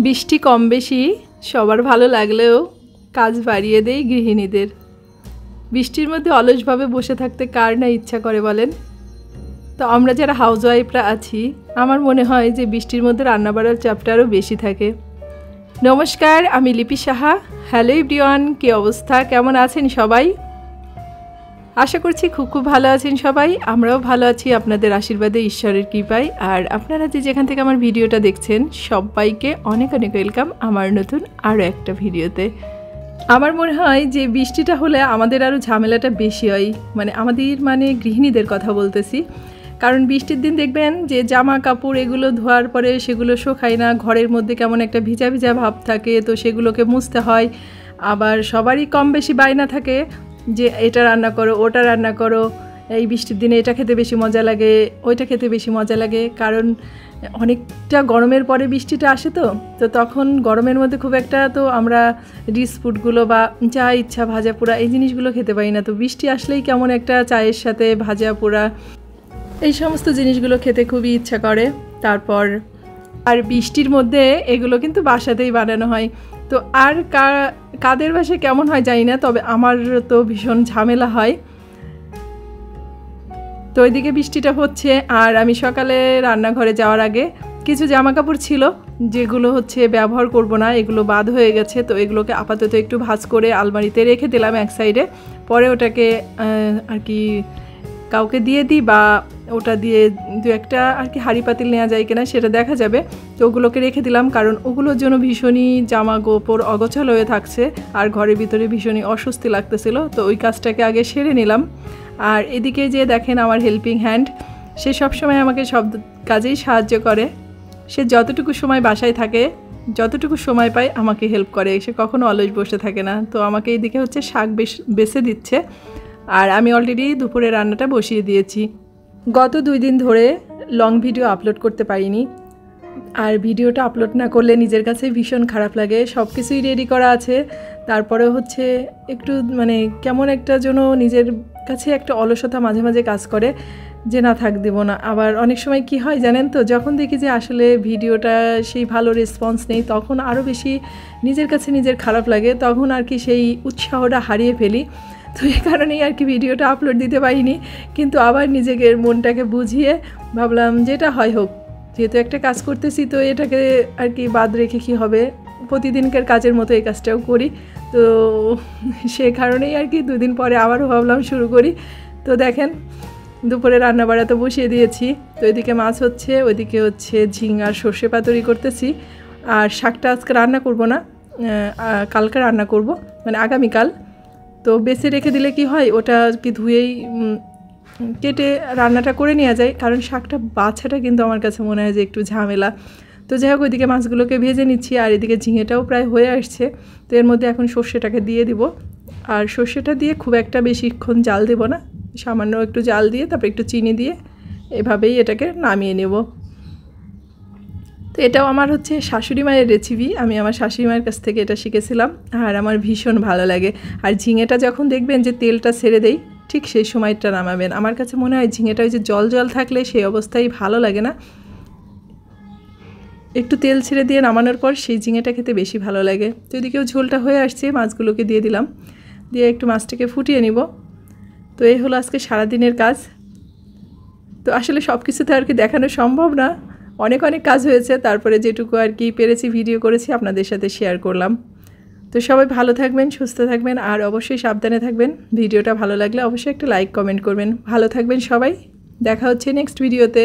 বৃষ্টি কম বেশি সবার ভালো লাগলেও কাজ বাড়িয়ে দেয় গৃহিণীদের। বৃষ্টির মধ্যে অলসভাবে বসে থাকতে কার না ইচ্ছা করে বলেন? তো আমরা যারা হাউসওয়াইফরা আছি, আমার মনে হয় যে বৃষ্টির মধ্যে রান্না বাড়ার চাপটা আরও বেশি থাকে। নমস্কার, আমি লিপি সাহা। হ্যালো এভরিওয়ান, কী অবস্থা, কেমন আছেন সবাই? আশা করছি খুব ভালো আছেন সবাই। আমরাও ভালো আছি আপনাদের আশীর্বাদে, ঈশ্বরের কৃপায়। আর আপনারা যেখান থেকে আমার ভিডিওটা দেখছেন সবাইকে অনেক অনেক ওয়েলকাম আমার নতুন আরও একটা ভিডিওতে। আমার মনে হয় যে বৃষ্টিটা হলে আমাদের আরও ঝামেলাটা বেশি হয়, আমাদের গৃহিণীদের কথা বলতেছি। কারণ বৃষ্টির দিন দেখবেন যে জামা কাপড় এগুলো ধোয়ার পরে সেগুলো শুকায় না, ঘরের মধ্যে কেমন একটা ভিজা ভিজা ভাব থাকে, তো সেগুলোকে মুছতে হয়। আবার সবারই কম বেশি বায়না থাকে যে এটা রান্না করো, ওটা রান্না করো, এই বৃষ্টির দিনে এটা খেতে বেশি মজা লাগে, ওইটা খেতে বেশি মজা লাগে। কারণ অনেকটা গরমের পরে বৃষ্টিটা আসে, তো তখন গরমের মধ্যে খুব একটা তো আমরা রিচ ফুডগুলো বা যা ইচ্ছা ভাজা পোড়া এই জিনিসগুলো খেতে পারি না। তো বৃষ্টি আসলেই কেমন একটা চায়ের সাথে ভাজা পোড়া এই সমস্ত জিনিসগুলো খেতে খুবই ইচ্ছা করে। তারপর আর বৃষ্টির মধ্যে এগুলো কিন্তু বাসাতেই বানানো হয়। তো আর কাদের বাসায় কেমন হয় জানি না, তবে আমার তো ভীষণ ঝামেলা হয়। তো ওইদিকে বৃষ্টিটা হচ্ছে, আর আমি সকালে রান্নাঘরে যাওয়ার আগে কিছু জামা কাপড় ছিল যেগুলো ব্যবহার করব না, এগুলো বাদ হয়ে গেছে। তো এগুলোকে আপাতত একটু ভাঁজ করে আলমারিতে রেখে দিলাম এক সাইডে। পরে ওটাকে আর কি কাউকে দিয়ে দিই, বা ওটা দিয়ে দু একটা আর কি হাঁড়ি পাতিল নেওয়া যায় কিনা সেটা দেখা যাবে। তো ওগুলোকে রেখে দিলাম, কারণ ওগুলোর জন্য ভীষণই জামা কাপড় অগোছাল হয়ে থাকছে আর ঘরের ভিতরে ভীষণই অস্বস্তি লাগতেছিল। তো ওই কাজটাকে আগে সেরে নিলাম। আর এদিকে যে দেখেন আমার হেল্পিং হ্যান্ড, সে সবসময় আমাকে সব কাজেই সাহায্য করে। সে যতটুকু সময় বাসায় থাকে, যতটুকু সময় পায় আমাকে হেল্প করে, সে কখনো অলস বসে থাকে না। তো আমাকে এইদিকে শাক বেছে দিচ্ছে, আর আমি অলরেডি দুপুরে রান্নাটা বসিয়ে দিয়েছি। গত 2 দিন ধরে লং ভিডিও আপলোড করতে পারিনি, আর ভিডিওটা আপলোড না করলে নিজের কাছে ভীষণ খারাপ লাগে। সব কিছুই রেডি করা আছে, তারপরে একটু কেমন একটা যেন নিজের কাছে একটা অলসতা মাঝে মাঝে কাজ করে যে না থাক দেবো না। আবার অনেক সময় কি হয় জানেন তো, যখন দেখি যে আসলে ভিডিওটা সেই ভালো রেসপন্স নেই, তখন আরও বেশি নিজের কাছে নিজের খারাপ লাগে, তখন আর কি সেই উৎসাহটা হারিয়ে ফেলি। তো এই কারণেই আর কি ভিডিওটা আপলোড দিতে পারিনি। কিন্তু আবার নিজেকে মনটাকে বুঝিয়ে ভাবলাম যেটা হয় হোক, যেহেতু একটা কাজ করতেছি তো এটাকে আর কি বাদ রেখে কী হবে, প্রতিদিনকার কাজের মতো এই কাজটাও করি। তো সে কারণেই আর কি 2 দিন পরে আবারও ভাবলাম শুরু করি। তো দেখেন দুপুরে রান্না বাড়াতে বসিয়ে দিয়েছি। তো এদিকে মাছ হচ্ছে, ওইদিকে ঝিঙার সর্ষে পাতুরি করতেছি। আর শাকটা আজকে রান্না করব না, কালকে রান্না করব, আগামীকাল। তো বেছে রেখে দিলে কি হয়, ওটা কি ধুয়েই কেটে রান্নাটা করে নেওয়া যায়। কারণ শাকটা বাছাটা কিন্তু আমার কাছে মনে হয় যে একটু ঝামেলা। তো যাই হোক, ওইদিকে মাছগুলোকে ভেজে নিচ্ছি, আর এদিকে ঝিঙেটাও প্রায় হয়ে আসছে। তো এর মধ্যে এখন সর্ষেটাকে দিয়ে দিব। আর সর্ষেটা দিয়ে খুব একটা বেশিক্ষণ জাল দেব না, সামান্য একটু জাল দিয়ে তারপর একটু চিনি দিয়ে এভাবেই এটাকে নামিয়ে নেব। তো এটাও আমার শাশুড়ি মায়ের রেসিপি, আমি আমার শাশুড়ি মায়ের কাছ থেকে এটা শিখেছিলাম, আর আমার ভীষণ ভালো লাগে। আর ঝিঙেটা যখন দেখবেন যে তেলটা ছেড়ে দেয়, ঠিক সেই সময়টা নামাবেন। আমার কাছে মনে হয় ঝিঙেটা ওই যে জল জল থাকলে সেই অবস্থায় ভালো লাগে না, একটু তেল ছেড়ে দিয়ে নামানোর পর সেই ঝিঙেটা খেতে বেশি ভালো লাগে। তো এদিকেও ঝোলটা হয়ে আসছে, মাছগুলোকে দিয়ে দিলাম, দিয়ে একটু মাছটাকে ফুটিয়ে নিব। তো এই হলো আজকে সারাদিনের কাজ। তো আসলে সব কিছুতে আর কি দেখানো সম্ভব না, অনেক অনেক কাজ হয়েছে, তারপরে যেটুকু আর কি পেরেছি ভিডিও করেছি আপনাদের সাথে শেয়ার করলাম। তো সবাই ভালো থাকবেন, সুস্থ থাকবেন, আর অবশ্যই সাবধানে থাকবেন। ভিডিওটা ভালো লাগলে অবশ্যই একটা লাইক কমেন্ট করবেন। ভালো থাকবেন সবাই, দেখা হচ্ছে নেক্সট ভিডিওতে।